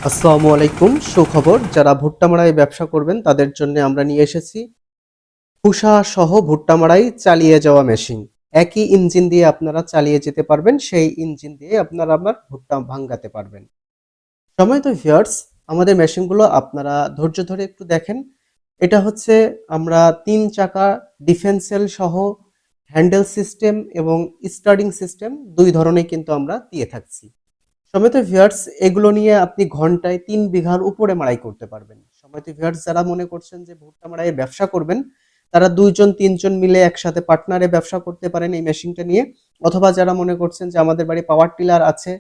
আসসালামু আলাইকুম। সুখবর, যারা ভুট্টা মাড়াই ব্যবসা করবেন তাদের জন্য আমরা নিয়ে এসেছি খোসা সহ ভুট্টা মাড়াই চালিয়ে যাওয়া মেশিন। একই ইঞ্জিন দিয়ে আপনারা চালিয়ে যেতে পারবেন, সেই ইঞ্জিন দিয়ে আপনারা আবার ভুট্টা ভাঙাতে পারবেন। সম্মানিত ভিউয়ার্স, আমাদের মেশিনগুলো আপনারা ধৈর্য ধরে একটু দেখেন। এটা হচ্ছে আমরা ৩ চাকা ডিফেন্সেল সহ হ্যান্ডেল সিস্টেম এবং স্টার্টিং সিস্টেম ২ ধরনের কিন্তু আমরা দিয়ে থাকছি। সম্মানিত ভিউয়ার্স, এগুলো নিয়ে আপনি ঘন্টায় ৩ বিঘার উপরে মাড়াই করতে পারবেন। সম্মানিত ভিউয়ার্স, যারা মনে করছেন যে ভুট্টা মাড়াইয়ের ব্যবসা করবেন, তারা ২ জন ৩ জন মিলে একসাথে পার্টনারে ব্যবসা করতে পারেন এই মেশিনটা নিয়ে। অথবা যারা মনে করছেন যে আমাদের বাড়ি পাওয়ার টিলার আছে,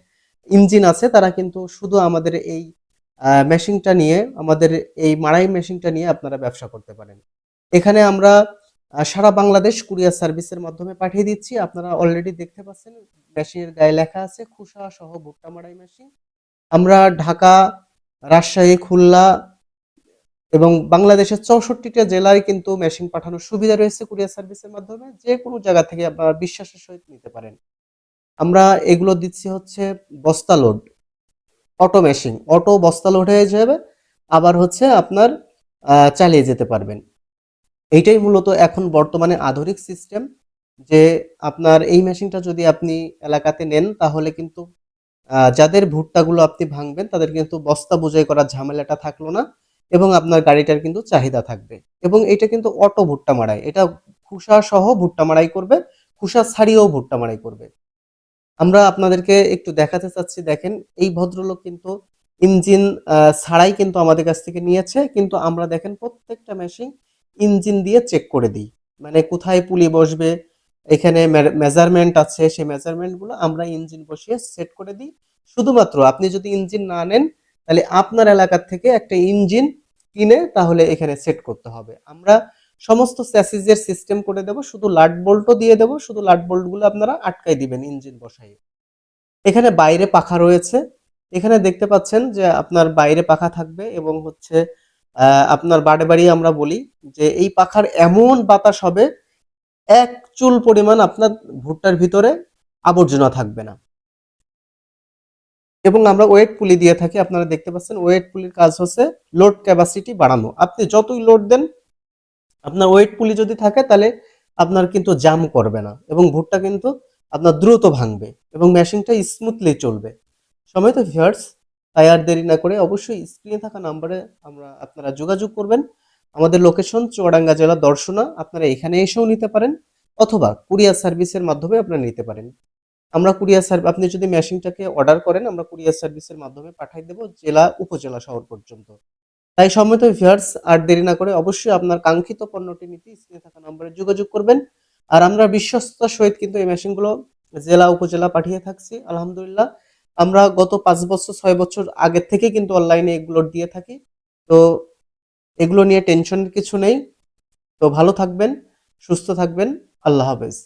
ইঞ্জিন আছে, তারা কিন্তু শুধু আমাদের এই মেশিনটা নিয়ে, আমাদের এই মাড়াই মেশিনটা নিয়ে আপনারা ব্যবসা করতে পারেন। এখানে আমরা সারা বাংলাদেশ কুরিয়ার সার্ভিসের মাধ্যমে পাঠিয়ে দিচ্ছি। আপনারা অলরেডি দেখতে পাচ্ছেন মেশিনের গায়ে লেখা আছে খোসা সহ ভুট্টা মাড়াই মেশিন। আমরা ঢাকা, রাজশাহী, খুলনা এবং বাংলাদেশের ৬৪টা জেলায় কিন্তু মেশিন পাঠানোর সুবিধা রয়েছে কুরিয়ার সার্ভিসের মাধ্যমে। যে কোনো জায়গা থেকে আপনারা বিশ্বাসের সহিত নিতে পারেন। আমরা এগুলো দিচ্ছি হচ্ছে বস্তা লোড, অটো মেশিন, অটো বস্তা লোড হয়ে যাবে, আবার হচ্ছে আপনার চালিয়ে যেতে পারবেন। এইটাই মূলত এখন বর্তমানে আধুনিক সিস্টেম, যে আপনার এই মেশিনটা যদি আপনি এলাকাতে নেন তাহলে কিন্তু যাদের ভুট্টাগুলো আপনি ভাঙবেন তাদের কিন্তু বস্তা বোঝাই করার ঝামেলাটা থাকলো না, এবং আপনার গাড়িটার কিন্তু চাহিদা থাকবে। এবং এটা কিন্তু অটো ভুট্টা মাড়াই, এটা খোসা সহ ভুট্টা মাড়াই করবে, খোসা ছাড়িয়েও ভুট্টা মাড়াই করবে। আমরা আপনাদেরকে একটু দেখাতে চাচ্ছি, দেখেন এই ভদ্রলোক কিন্তু ইঞ্জিন ছাড়াই কিন্তু আমাদের কাছ থেকে নিয়েছে, কিন্তু আমরা দেখেন প্রত্যেকটা মেশিন ইঞ্জিন দিয়ে চেক করে দিই। মানে কোথায় পুলি বসবে, এখানে মেজারমেন্ট আছে, সেই মেজারমেন্ট গুলো আমরা ইঞ্জিন বসিয়ে সেট করে দিই। শুধুমাত্র আপনি যদি ইঞ্জিন না নেন, তাহলে আপনার এলাকার থেকে একটা ইঞ্জিন কিনে তাহলে এখানে সেট করতে হবে। আমরা সমস্ত স্যাসিজের সিস্টেম করে দেব, শুধু লাট বোল্টও দিয়ে দেব, শুধু লাট বোল্ট গুলো আপনারা আটকাই দিবেন ইঞ্জিন বসাই। এখানে বাইরে পাখা রয়েছে, এখানে দেখতে পাচ্ছেন যে আপনার বাইরে পাখা থাকবে, এবং হচ্ছে আপনার বাড়ি বাড়ি আমরা বলি যে এই পাখার এমন বাতাস হবে, এক চুল পরিমাণ আপনার ভুট্টার ভিতরে আবর্জনা থাকবে না। এবং আমরা ওয়েট পুলি দিয়ে থাকি, আপনারা দেখতে পাচ্ছেন ওয়েট পুলির কাজ হচ্ছে লোড ক্যাপাসিটি বাড়ানো। আপনি যতই লোড দেন, আপনার ওয়েট পুলি যদি থাকে তাহলে আপনার কিন্তু জাম করবে না, এবং ভুট্টা কিন্তু আপনার দ্রুত ভাঙবে এবং মেশিনটা স্মুথলি চলবে। সময় তো ভিউয়ার্স, তাই আর দেরি না করে অবশ্যই স্ক্রিনে থাকা নাম্বারে আপনারা যোগাযোগ করবেন। আমাদের লোকেশন চুয়াডাঙ্গা জেলা দর্শনা, আপনারা এখানে এসেও নিতে পারেন, অথবা কুরিয়ার সার্ভিসের মাধ্যমে আপনারা নিতে পারেন। আমরা কুরিয়ার সার্ভিস, আপনি যদি মেশিনটাকে অর্ডার করেন আমরা কুরিয়ার সার্ভিসের মাধ্যমে পাঠিয়ে দেব জেলা, উপজেলা, শহর পর্যন্ত। তাই সম্মানিত ভিউয়ার্স, আর দেরি না করে অবশ্যই আপনার কাঙ্ক্ষিত পণ্যটি নিতে স্ক্রিনে থাকা নম্বরে যোগাযোগ করবেন। আর আমরা বিশ্বস্ততার সহিত কিন্তু এই মেশিনগুলো জেলা উপজেলা পাঠিয়ে থাকছি আলহামদুলিল্লাহ। আমরা গত ৫ বছর ৬ বছর আগের থেকে কিন্তু অনলাইনে এগুলো দিয়ে থাকি। তো এগুলো নিয়ে টেনশনের কিছু নেই। তো ভালো থাকবেন, সুস্থ থাকবেন। আল্লাহ হাফেজ।